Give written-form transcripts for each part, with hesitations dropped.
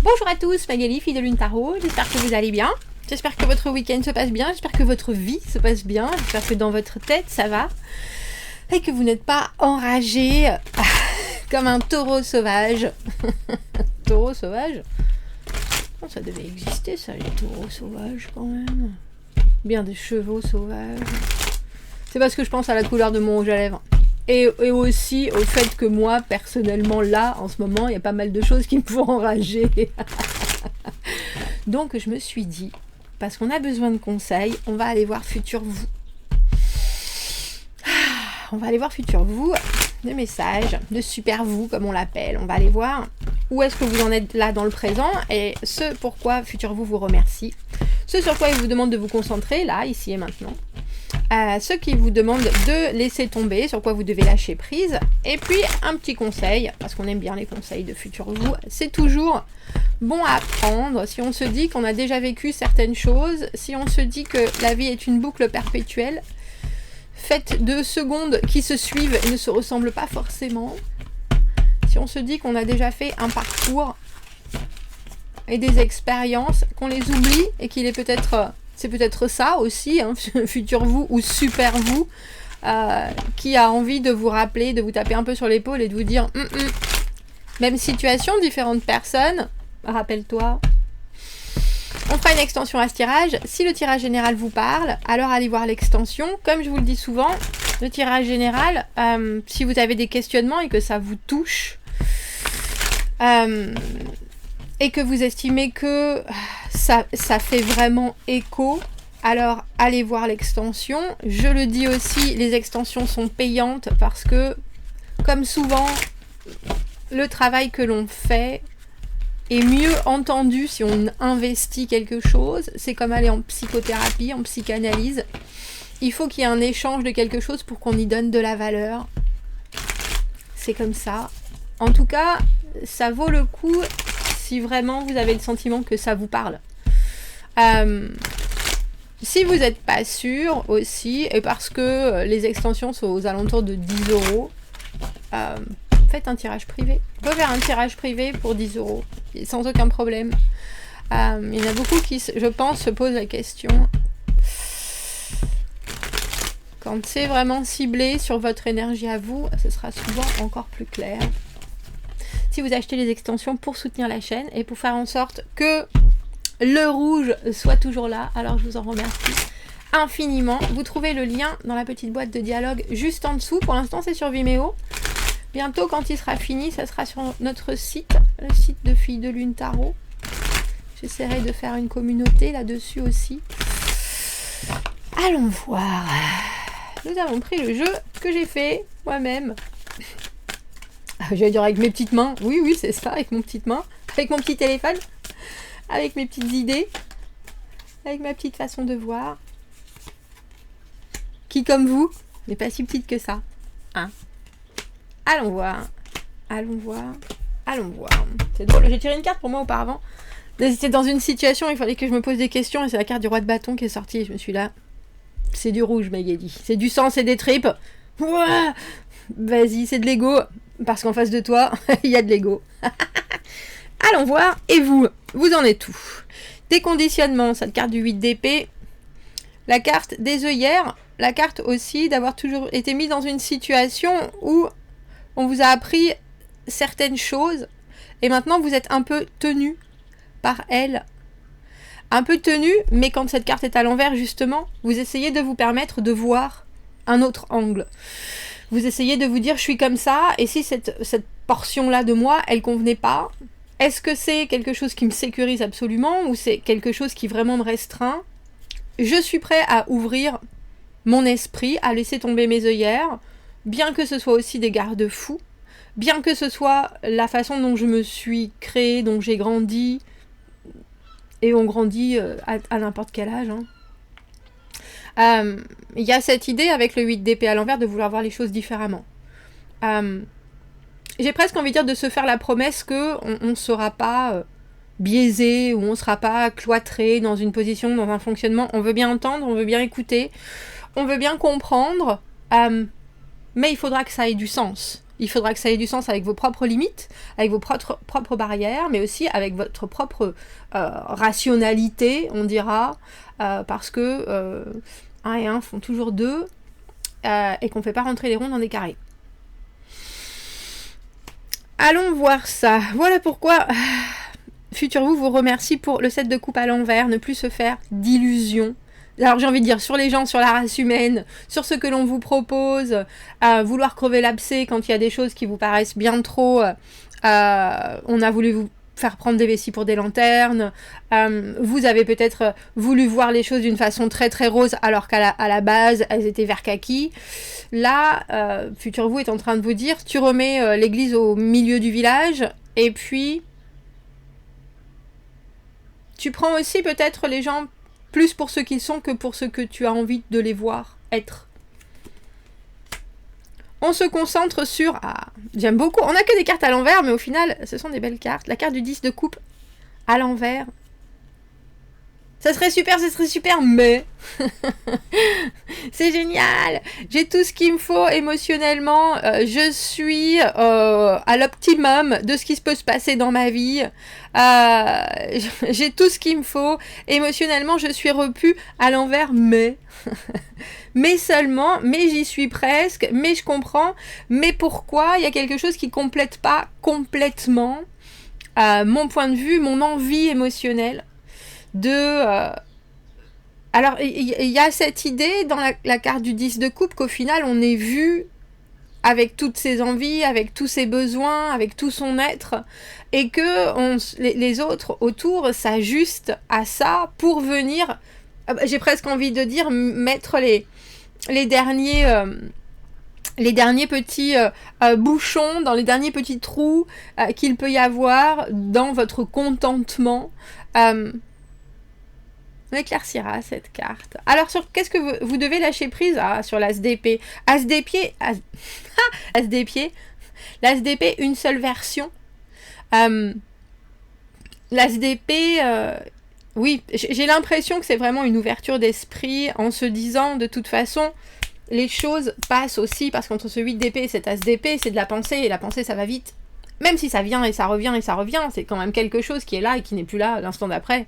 Bonjour à tous, Magali, fille de Lune Tarot, j'espère que vous allez bien. J'espère que votre week-end se passe bien, j'espère que votre vie se passe bien, j'espère que dans votre tête ça va. Et que vous n'êtes pas enragé comme un taureau sauvage. Taureau sauvage? Oh, ça devait exister ça, les taureaux sauvages quand même. Bien des chevaux sauvages. C'est parce que je pense à la couleur de mon rouge à lèvres. Et aussi au fait que moi, personnellement, là, en ce moment, il y a pas mal de choses qui me font enrager. Donc je me suis dit, parce qu'on a besoin de conseils, on va aller voir Futur Vous. On va aller voir Futur Vous, de messages, de Super Vous, comme on l'appelle. On va aller voir où est-ce que vous en êtes là dans le présent et ce pourquoi Futur Vous vous remercie. Ce sur quoi il vous demande de vous concentrer, là, ici et maintenant. Ce qui vous demande de laisser tomber, sur quoi vous devez lâcher prise. Et puis, un petit conseil, parce qu'on aime bien les conseils de Futur Vous, c'est toujours bon à prendre. Si on se dit qu'on a déjà vécu certaines choses, si on se dit que la vie est une boucle perpétuelle, faite de secondes qui se suivent et ne se ressemblent pas forcément, si on se dit qu'on a déjà fait un parcours et des expériences, qu'on les oublie et qu'il est peut-être... C'est peut-être ça aussi, hein, Futur Vous ou Super Vous, qui a envie de vous rappeler, de vous taper un peu sur l'épaule et de vous dire même situation, différentes personnes, rappelle-toi. On fera une extension à ce tirage. Si le tirage général vous parle, alors allez voir l'extension. Comme je vous le dis souvent, le tirage général, si vous avez des questionnements et que ça vous touche, et que vous estimez que ça fait vraiment écho, alors allez voir l'extension. Je le dis aussi, les extensions sont payantes parce que, comme souvent, le travail que l'on fait est mieux entendu si on investit quelque chose. C'est comme aller en psychothérapie, en psychanalyse. Il faut qu'il y ait un échange de quelque chose pour qu'on y donne de la valeur. C'est comme ça. En tout cas, ça vaut le coup si vraiment vous avez le sentiment que ça vous parle. Si vous n'êtes pas sûr aussi, et parce que les extensions sont aux alentours de 10 €, faites un tirage privé. Vous pouvez faire un tirage privé pour 10 € sans aucun problème. Il y en a beaucoup qui, je pense, se posent la question. Quand c'est vraiment ciblé sur votre énergie à vous, ce sera souvent encore plus clair. Si vous achetez les extensions pour soutenir la chaîne et pour faire en sorte que le rouge soit toujours là, alors je vous en remercie infiniment. Vous trouvez le lien dans la petite boîte de dialogue juste en dessous. Pour l'instant, c'est sur Vimeo. Bientôt, quand il sera fini, ça sera sur notre site, le site de Filles de Lune Tarot. J'essaierai de faire une communauté là-dessus aussi. Allons voir. Nous avons pris le jeu que j'ai fait moi-même. J'allais dire avec mes petites mains. Oui, c'est ça, avec mon petite main. Avec mon petit téléphone. Avec mes petites idées. Avec ma petite façon de voir. Qui, comme vous, n'est pas si petite que ça. Hein? Allons voir. Allons voir. Allons voir. C'est drôle, j'ai tiré une carte pour moi auparavant. C'était dans une situation, il fallait que je me pose des questions. Et c'est la carte du roi de bâton qui est sortie. Et je me suis là. C'est du rouge, Magali. C'est du sang, c'est des tripes. Ouah, vas-y, c'est de l'ego. Parce qu'en face de toi, il y a de l'ego. Allons voir. Et vous en êtes où? Déconditionnement, cette carte du 8 d'épée. La carte des œillères. La carte aussi d'avoir toujours été mis dans une situation où on vous a appris certaines choses. Et maintenant, vous êtes un peu tenu par elle. Un peu tenu, mais quand cette carte est à l'envers, justement, vous essayez de vous permettre de voir un autre angle. Vous essayez de vous dire, je suis comme ça, et si cette portion-là de moi, elle convenait pas, est-ce que c'est quelque chose qui me sécurise absolument, ou c'est quelque chose qui vraiment me restreint? Je suis prêt à ouvrir mon esprit, à laisser tomber mes œillères, bien que ce soit aussi des garde-fous, bien que ce soit la façon dont je me suis créée, dont j'ai grandi, et on grandit à n'importe quel âge, hein. Il y a cette idée avec le 8 d'épée à l'envers de vouloir voir les choses différemment. J'ai presque envie de dire de se faire la promesse qu'on ne sera pas biaisé ou on ne sera pas cloîtré dans une position, dans un fonctionnement. On veut bien entendre, on veut bien écouter, on veut bien comprendre, mais il faudra que ça ait du sens. Il faudra que ça ait du sens avec vos propres limites, avec vos propres barrières, mais aussi avec votre propre rationalité, on dira, parce que 1 et 1 font toujours 2, et qu'on ne fait pas rentrer les ronds dans des carrés. Allons voir ça. Voilà pourquoi Futur vous remercie pour le 7 de coupe à l'envers, ne plus se faire d'illusions. Alors j'ai envie de dire sur les gens, sur la race humaine, sur ce que l'on vous propose, vouloir crever l'abcès quand il y a des choses qui vous paraissent bien trop. On a voulu vous faire prendre des vessies pour des lanternes. Vous avez peut-être voulu voir les choses d'une façon très très rose alors qu'à la base elles étaient vert kaki. Là, Futur vous est en train de vous dire, tu remets l'église au milieu du village et puis tu prends aussi peut-être les gens plus pour ce qu'ils sont que pour ce que tu as envie de les voir être. On se concentre sur... Ah, j'aime beaucoup. On n'a que des cartes à l'envers, mais au final, ce sont des belles cartes. La carte du 10 de coupe à l'envers. Ça serait super, mais... c'est génial. J'ai tout ce qu'il me faut émotionnellement. Je suis à l'optimum de ce qui peut se passer dans ma vie. J'ai tout ce qu'il me faut. Émotionnellement, je suis repue à l'envers, mais... mais seulement, mais j'y suis presque, mais je comprends, mais pourquoi il y a quelque chose qui ne complète pas complètement mon point de vue, mon envie émotionnelle de... Alors, il y a cette idée dans la carte du 10 de coupe qu'au final, on est vu avec toutes ses envies, avec tous ses besoins, avec tout son être, et que les autres autour s'ajustent à ça pour venir, j'ai presque envie de dire, mettre les derniers petits bouchons, dans les derniers petits trous qu'il peut y avoir dans votre contentement. On éclaircira cette carte. Alors, sur qu'est-ce que vous devez lâcher prise? Sur l'as d'épée. As d'épée. As d'épée. L'as d'épée, une seule version. L'as d'épée... oui, j'ai l'impression que c'est vraiment une ouverture d'esprit en se disant, de toute façon, les choses passent aussi, parce qu'entre ce 8 d'épée et cet as d'épée, c'est de la pensée, et la pensée, ça va vite. Même si ça vient et ça revient, c'est quand même quelque chose qui est là et qui n'est plus là l'instant d'après.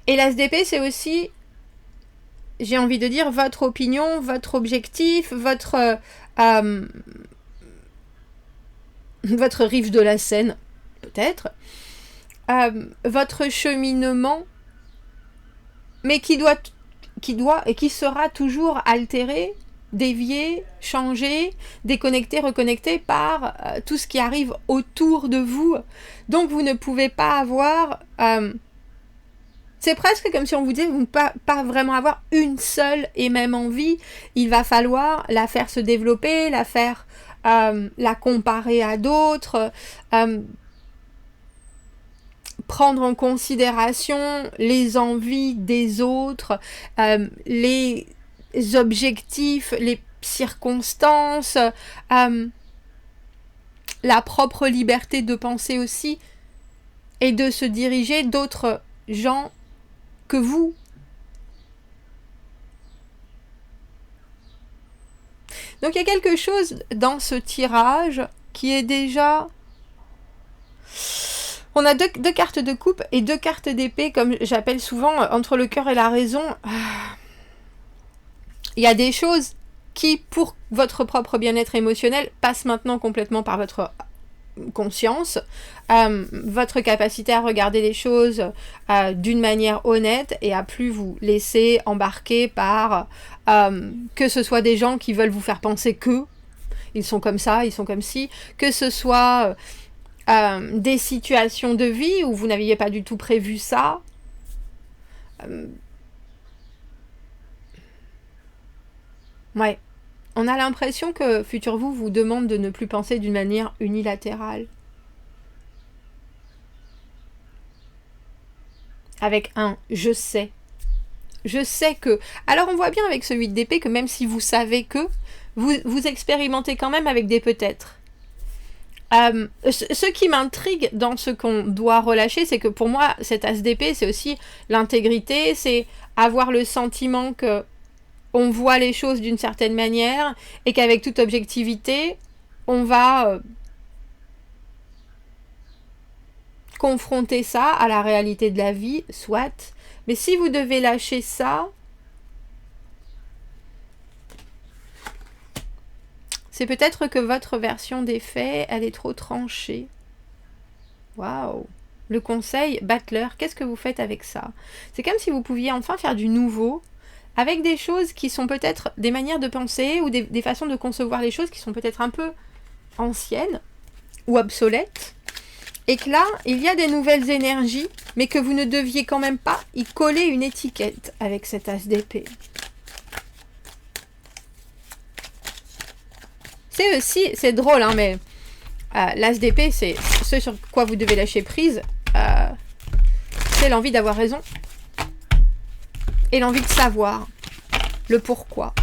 Et l'as d'épée, c'est aussi, j'ai envie de dire, votre opinion, votre objectif, votre rive de la Seine, peut-être, votre cheminement, mais qui doit et qui sera toujours altéré, dévié, changé, déconnecté, reconnecté par tout ce qui arrive autour de vous. Donc vous ne pouvez pas avoir... c'est presque comme si on vous disait, vous ne pouvez pas vraiment avoir une seule et même envie. Il va falloir la faire se développer, la faire la comparer à d'autres, prendre en considération les envies des autres, les objectifs, les circonstances, la propre liberté de penser aussi, et de se diriger d'autres gens que vous. Donc il y a quelque chose dans ce tirage qui est déjà... On a deux cartes de coupe et 2 cartes d'épée, comme j'appelle souvent, entre le cœur et la raison. Il y a des choses qui, pour votre propre bien-être émotionnel, passent maintenant complètement par votre conscience, votre capacité à regarder les choses d'une manière honnête et à plus vous laisser embarquer par que ce soit des gens qui veulent vous faire penser que ils sont comme ça, ils sont comme ci, que ce soit des situations de vie où vous n'aviez pas du tout prévu ça. Ouais. On a l'impression que Futur vous demande de ne plus penser d'une manière unilatérale. Avec un « je sais ». Je sais que... Alors on voit bien avec ce 8 d'épée que même si vous savez que, vous expérimentez quand même avec des peut-être. Ce qui m'intrigue dans ce qu'on doit relâcher, c'est que pour moi, cet as d'épée, c'est aussi l'intégrité, c'est avoir le sentiment que on voit les choses d'une certaine manière et qu'avec toute objectivité, on va confronter ça à la réalité de la vie, soit. Mais si vous devez lâcher ça, c'est peut-être que votre version des faits, elle est trop tranchée. Waouh! Le conseil, Battler, qu'est-ce que vous faites avec ça? C'est comme si vous pouviez enfin faire du nouveau, avec des choses qui sont peut-être des manières de penser, ou des façons de concevoir les choses qui sont peut-être un peu anciennes, ou obsolètes, et que là, il y a des nouvelles énergies, mais que vous ne deviez quand même pas y coller une étiquette avec cet as d'épée. C'est aussi, c'est drôle, hein, mais l'as d'épée, c'est ce sur quoi vous devez lâcher prise. C'est l'envie d'avoir raison. Et l'envie de savoir le pourquoi.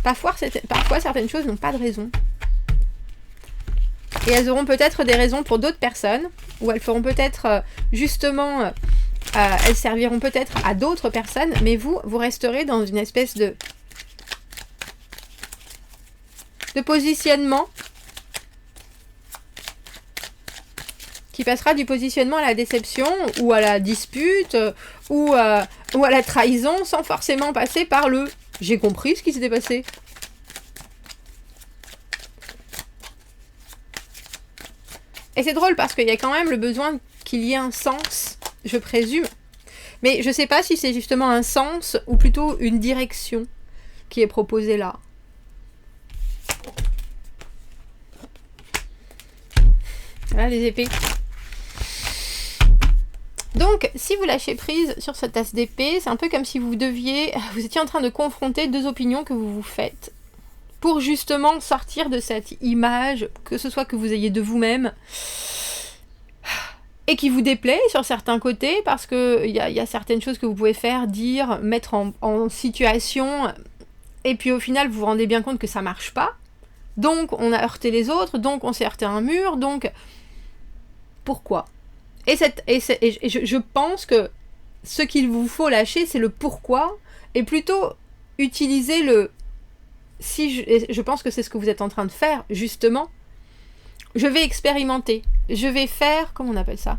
Parfois certaines choses n'ont pas de raison. Et elles auront peut-être des raisons pour d'autres personnes, ou elles feront peut-être justement, elles serviront peut-être à d'autres personnes, mais vous resterez dans une espèce de positionnement qui passera du positionnement à la déception, ou à la dispute, ou à la trahison, sans forcément passer par le « j'ai compris ce qui s'était passé ». Et c'est drôle parce qu'il y a quand même le besoin qu'il y ait un sens, je présume. Mais je ne sais pas si c'est justement un sens ou plutôt une direction qui est proposée là. Voilà les épées. Donc, si vous lâchez prise sur cette tasse d'épée, c'est un peu comme si vous étiez en train de confronter deux opinions que vous vous faites pour justement sortir de cette image, que ce soit que vous ayez de vous-même, et qui vous déplaît sur certains côtés, parce qu'il y a certaines choses que vous pouvez faire, dire, mettre en situation, et puis au final, vous vous rendez bien compte que ça marche pas. Donc, on a heurté les autres, donc on s'est heurté à un mur, donc... Pourquoi ? Et je pense que ce qu'il vous faut lâcher, c'est le pourquoi, et plutôt utiliser le... je pense que c'est ce que vous êtes en train de faire, justement. Je vais expérimenter. Je vais faire... Comment on appelle ça ?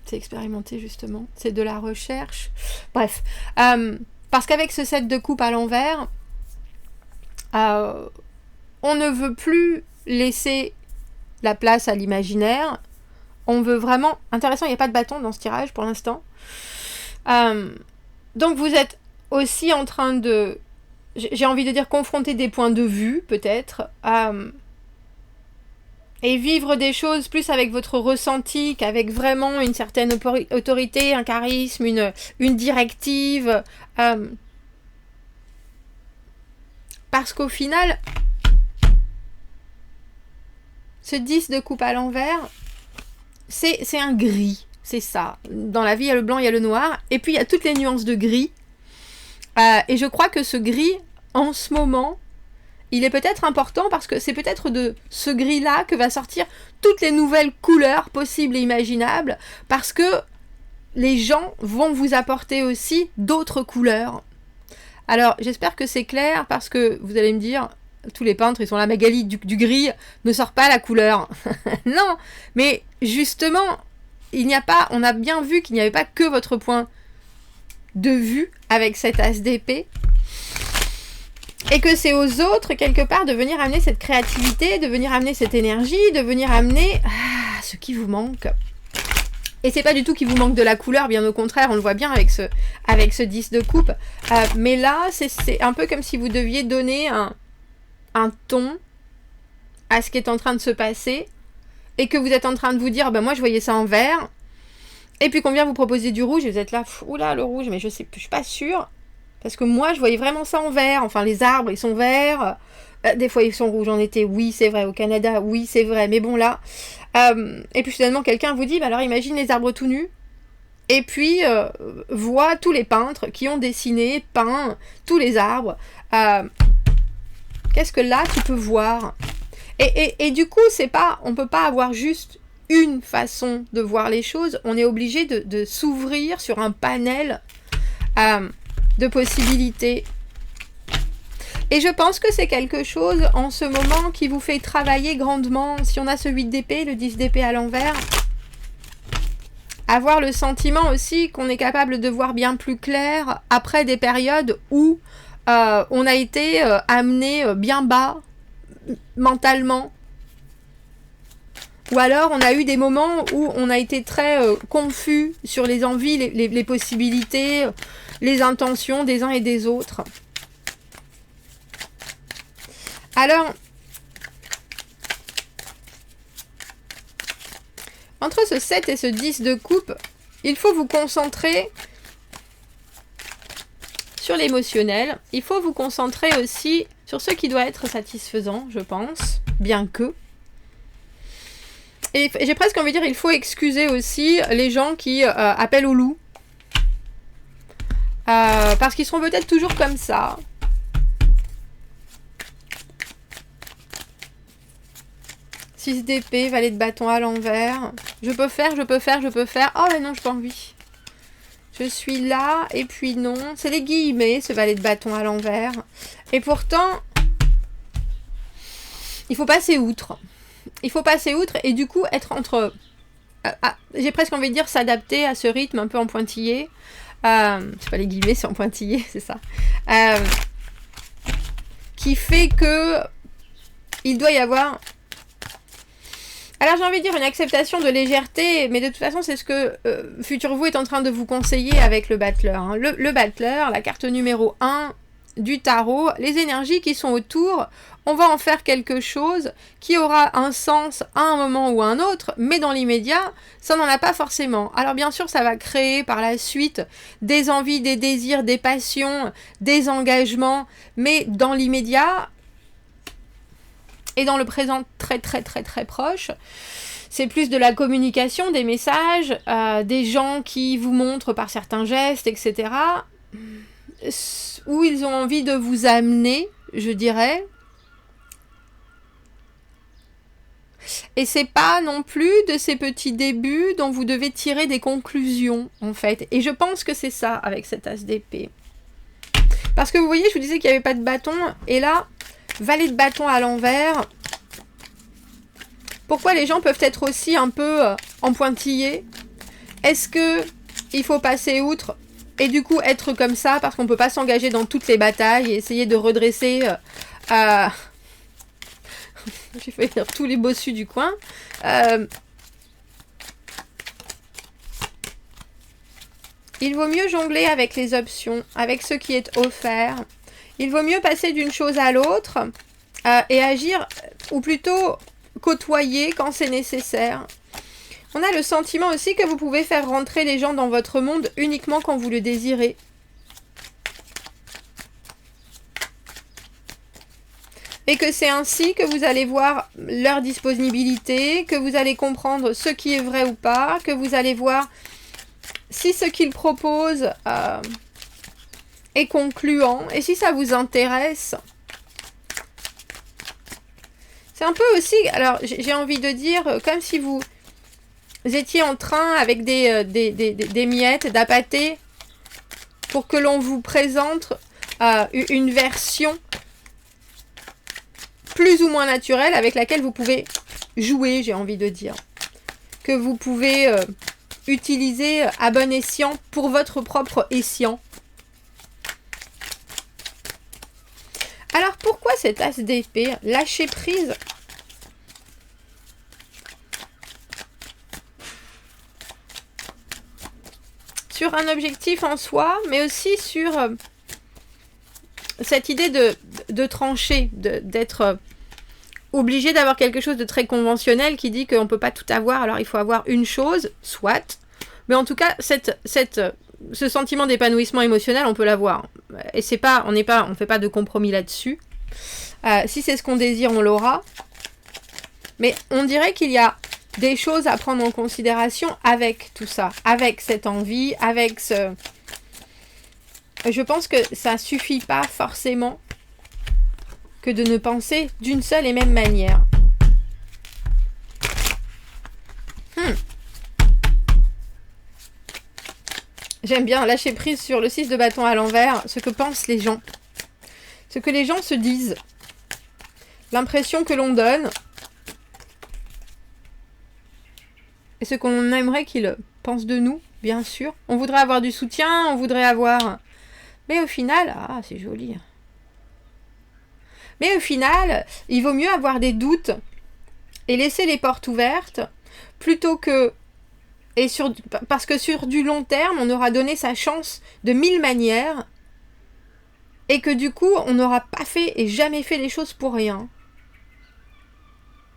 C'est expérimenter, justement. C'est de la recherche. Bref. Parce qu'avec ce set de coupe à l'envers, on ne veut plus laisser la place à l'imaginaire. On veut vraiment... Intéressant, il n'y a pas de bâton dans ce tirage pour l'instant. Donc vous êtes aussi en train de... J'ai envie de dire confronter des points de vue, peut-être. Et vivre des choses plus avec votre ressenti qu'avec vraiment une certaine autorité, un charisme, une directive. Parce qu'au final... Ce 10 de coupe à l'envers, c'est un gris, c'est ça. Dans la vie, il y a le blanc, il y a le noir, et puis il y a toutes les nuances de gris. Et je crois que ce gris, en ce moment, il est peut-être important parce que c'est peut-être de ce gris-là que va sortir toutes les nouvelles couleurs possibles et imaginables, parce que les gens vont vous apporter aussi d'autres couleurs. Alors, j'espère que c'est clair, parce que vous allez me dire... Tous les peintres, ils sont là, Magali, du gris ne sort pas la couleur. Non, mais justement, on a bien vu qu'il n'y avait pas que votre point de vue avec cet as d'épée. Et que c'est aux autres, quelque part, de venir amener cette créativité, de venir amener cette énergie, de venir amener ce qui vous manque. Et c'est pas du tout qu'il vous manque de la couleur, bien au contraire, on le voit bien avec ce 10 de coupe. Mais là, c'est un peu comme si vous deviez donner un ton à ce qui est en train de se passer, et que vous êtes en train de vous dire, moi je voyais ça en vert, et puis qu'on vient vous proposer du rouge, et vous êtes là, oula, le rouge, mais je suis pas sûre, parce que moi je voyais vraiment ça en vert, enfin les arbres ils sont verts, des fois ils sont rouges en été, oui c'est vrai, au Canada, oui c'est vrai, mais bon là, et puis finalement quelqu'un vous dit, alors imagine les arbres tout nus, et puis voit tous les peintres qui ont dessiné, peint tous les arbres, qu'est-ce que là tu peux voir ? Et du coup, on peut pas avoir juste une façon de voir les choses. On est obligé de s'ouvrir sur un panel de possibilités. Et je pense que c'est quelque chose en ce moment qui vous fait travailler grandement. Si on a ce 8 d'épée, le 10 d'épée à l'envers, avoir le sentiment aussi qu'on est capable de voir bien plus clair après des périodes où on a été amené bien bas mentalement. Ou alors on a eu des moments où on a été très confus sur les envies, les possibilités, les intentions des uns et des autres. Alors, entre ce 7 et ce 10 de coupe, il faut vous concentrer sur l'émotionnel. Il faut vous concentrer aussi sur ce qui doit être satisfaisant, je pense, bien que. Et j'ai presque envie de dire, il faut excuser aussi les gens qui appellent au loup. Parce qu'ils seront peut-être toujours comme ça. D'épée, valet de bâton à l'envers. Je peux faire. Oh mais non, j'ai pas envie. Je suis là, et puis non. C'est les guillemets, ce valet de bâton à l'envers. Et pourtant, il faut passer outre. Il faut passer outre et du coup être entre... j'ai presque envie de dire s'adapter à ce rythme un peu en pointillé. C'est pas les guillemets, c'est en pointillé, c'est ça. Qui fait que il doit y avoir... Alors j'ai envie de dire une acceptation de légèreté, mais de toute façon c'est ce que Futur Vous est en train de vous conseiller avec le battleur. Hein. Le battleur, la carte numéro 1 du tarot, les énergies qui sont autour, on va en faire quelque chose qui aura un sens à un moment ou à un autre, mais dans l'immédiat, ça n'en a pas forcément. Alors bien sûr, ça va créer par la suite des envies, des désirs, des passions, des engagements, mais dans l'immédiat... Et dans le présent très proche, c'est plus de la communication, des messages, des gens qui vous montrent par certains gestes, etc. Où ils ont envie de vous amener, je dirais. Et c'est pas non plus de ces petits débuts dont vous devez tirer des conclusions, en fait. Et je pense que c'est ça avec cet as d'épée. Parce que vous voyez, je vous disais qu'il n'y avait pas de bâton, et là... Valet de bâton à l'envers. Pourquoi les gens peuvent être aussi un peu en pointillé? Est-ce que il faut passer outre et du coup être comme ça parce qu'on ne peut pas s'engager dans toutes les batailles et essayer de redresser j'ai failli dire tous les bossus du coin. Il vaut mieux jongler avec les options, avec ce qui est offert. Il vaut mieux passer d'une chose à l'autre et agir, ou plutôt côtoyer quand c'est nécessaire. On a le sentiment aussi que vous pouvez faire rentrer les gens dans votre monde uniquement quand vous le désirez. Et que c'est ainsi que vous allez voir leur disponibilité, que vous allez comprendre ce qui est vrai ou pas, que vous allez voir si ce qu'ils proposent... et concluant, et si ça vous intéresse, c'est un peu aussi, alors j'ai envie de dire, comme si vous étiez en train avec des miettes d'appâter pour que l'on vous présente une version plus ou moins naturelle avec laquelle vous pouvez jouer, j'ai envie de dire, que vous pouvez utiliser à bon escient pour votre propre escient. Alors pourquoi cet as d'épée? Lâcher prise. Sur un objectif en soi, mais aussi sur cette idée de trancher, d'être obligé d'avoir quelque chose de très conventionnel qui dit qu'on ne peut pas tout avoir, alors il faut avoir une chose, soit. Mais en tout cas, ce sentiment d'épanouissement émotionnel, on peut l'avoir. Et c'est pas, on fait pas de compromis là-dessus. Si c'est ce qu'on désire, on l'aura. Mais on dirait qu'il y a des choses à prendre en considération avec tout ça, avec cette envie, avec ce... Je pense que ça suffit pas forcément que de ne penser d'une seule et même manière. J'aime bien lâcher prise sur le 6 de bâton à l'envers, ce que pensent les gens. Ce que les gens se disent. L'impression que l'on donne. Et ce qu'on aimerait qu'ils pensent de nous, bien sûr. On voudrait avoir du soutien, on voudrait avoir... Mais au final... Ah, c'est joli. Mais au final, il vaut mieux avoir des doutes et laisser les portes ouvertes plutôt que... parce que sur du long terme, on aura donné sa chance de 1000 manières et que du coup, on n'aura pas fait et jamais fait les choses pour rien.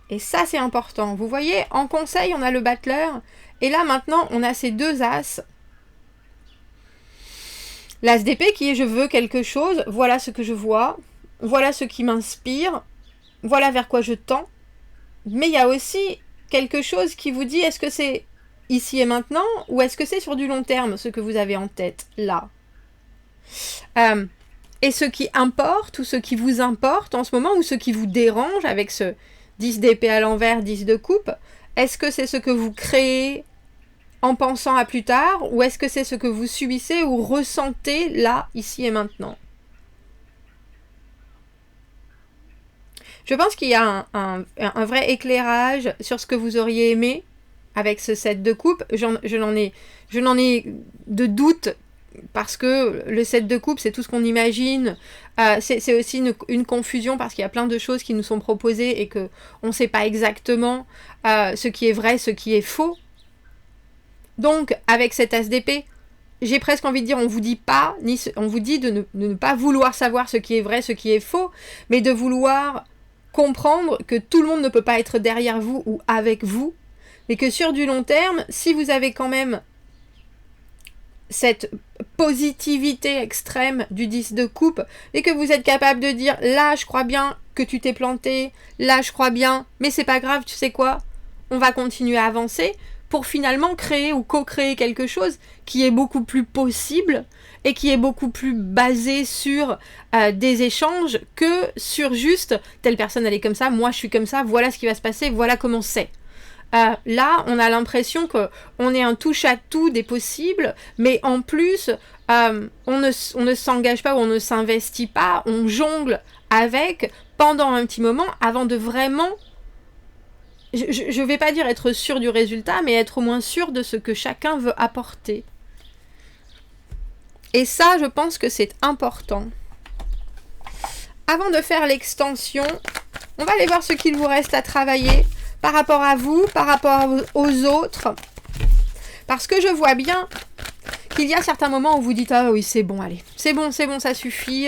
Et ça, c'est important. Vous voyez, en conseil, on a le battleur. Et là, maintenant, on a ces deux as. L'as d'épée qui est « je veux quelque chose », voilà ce que je vois, voilà ce qui m'inspire, voilà vers quoi je tends. Mais il y a aussi quelque chose qui vous dit, est-ce que c'est ici et maintenant, ou est-ce que c'est sur du long terme, ce que vous avez en tête, là. Et ce qui importe, ou ce qui vous importe en ce moment, ou ce qui vous dérange avec ce 10 d'épée à l'envers, 10 de coupe, est-ce que c'est ce que vous créez en pensant à plus tard, ou est-ce que c'est ce que vous subissez ou ressentez là, ici et maintenant? Je pense qu'il y a un vrai éclairage sur ce que vous auriez aimé avec ce 7 de coupe. Je n'en ai de doute, parce que le 7 de coupe, c'est tout ce qu'on imagine. C'est aussi une confusion, parce qu'il y a plein de choses qui nous sont proposées et qu'on ne sait pas exactement ce qui est vrai, ce qui est faux. Donc, avec cet as d'épée, j'ai presque envie de dire, on vous dit pas, on vous dit de ne pas vouloir savoir ce qui est vrai, ce qui est faux, mais de vouloir comprendre que tout le monde ne peut pas être derrière vous ou avec vous, mais que sur du long terme, si vous avez quand même cette positivité extrême du 10 de coupe, et que vous êtes capable de dire, là je crois bien que tu t'es planté, là je crois bien, mais c'est pas grave, tu sais quoi, on va continuer à avancer, pour finalement créer ou co-créer quelque chose qui est beaucoup plus possible et qui est beaucoup plus basé sur des échanges que sur juste telle personne elle est comme ça, moi je suis comme ça, voilà ce qui va se passer, voilà comment c'est. Là, on a l'impression qu'on est un touche-à-tout des possibles, mais en plus, on ne s'engage pas ou on ne s'investit pas, on jongle avec pendant un petit moment avant de vraiment... Je ne vais pas dire être sûr du résultat, mais être au moins sûr de ce que chacun veut apporter. Et ça, je pense que c'est important. Avant de faire l'extension, on va aller voir ce qu'il vous reste à travailler par rapport à vous, par rapport aux autres. Parce que je vois bien qu'il y a certains moments où vous dites « Ah oui, c'est bon, allez, c'est bon, ça suffit.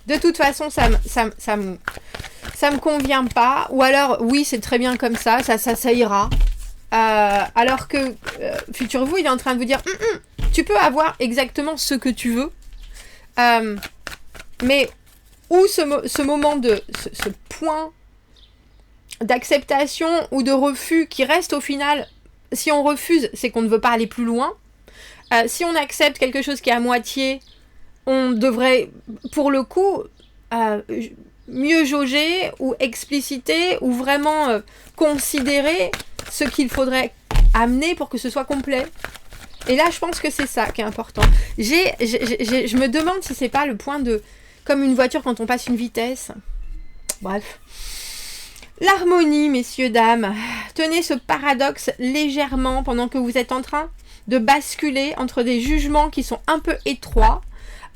De toute façon, ça me convient pas. » Ou alors « Oui, c'est très bien comme ça ira. » Alors que futur vous, il est en train de vous dire tu peux avoir exactement ce que tu veux. Mais où ce moment de... ce point d'acceptation ou de refus qui reste au final, si on refuse, c'est qu'on ne veut pas aller plus loin. Si on accepte quelque chose qui est à moitié, on devrait, pour le coup, mieux jauger ou expliciter ou vraiment considérer ce qu'il faudrait amener pour que ce soit complet. Et là, je pense que c'est ça qui est important. Je me demande si c'est pas le point de... Comme une voiture quand on passe une vitesse. Bref. L'harmonie, messieurs, dames. Tenez ce paradoxe légèrement pendant que vous êtes en train de basculer entre des jugements qui sont un peu étroits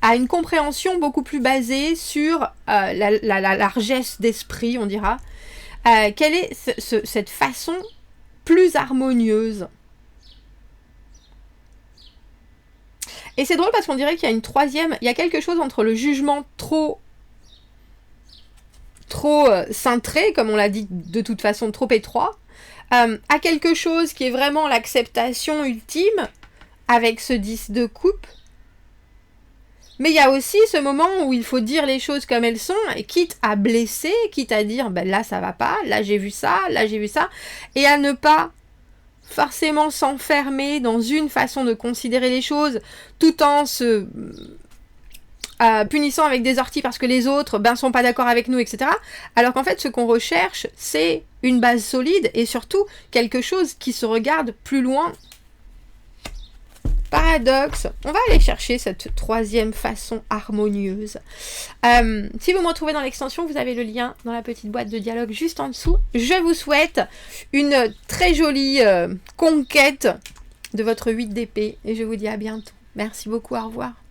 à une compréhension beaucoup plus basée sur la largesse d'esprit, on dira. Quelle est cette façon plus harmonieuse? Et c'est drôle parce qu'on dirait qu'il y a une troisième... Il y a quelque chose entre le jugement trop cintré, comme on l'a dit de toute façon, trop étroit, à quelque chose qui est vraiment l'acceptation ultime, avec ce 10 de coupe. Mais il y a aussi ce moment où il faut dire les choses comme elles sont, et quitte à blesser, quitte à dire ben là ça va pas, là j'ai vu ça, et à ne pas forcément s'enfermer dans une façon de considérer les choses, tout en se punissant avec des orties parce que les autres sont pas d'accord avec nous, etc. Alors qu'en fait ce qu'on recherche, c'est une base solide et surtout quelque chose qui se regarde plus loin paradoxe. On va aller chercher cette troisième façon harmonieuse. Si vous me retrouvez dans l'extension, vous avez le lien dans la petite boîte de dialogue juste en dessous. Je vous souhaite une très jolie conquête de votre 8 d'épée et je vous dis à bientôt. Merci beaucoup, au revoir.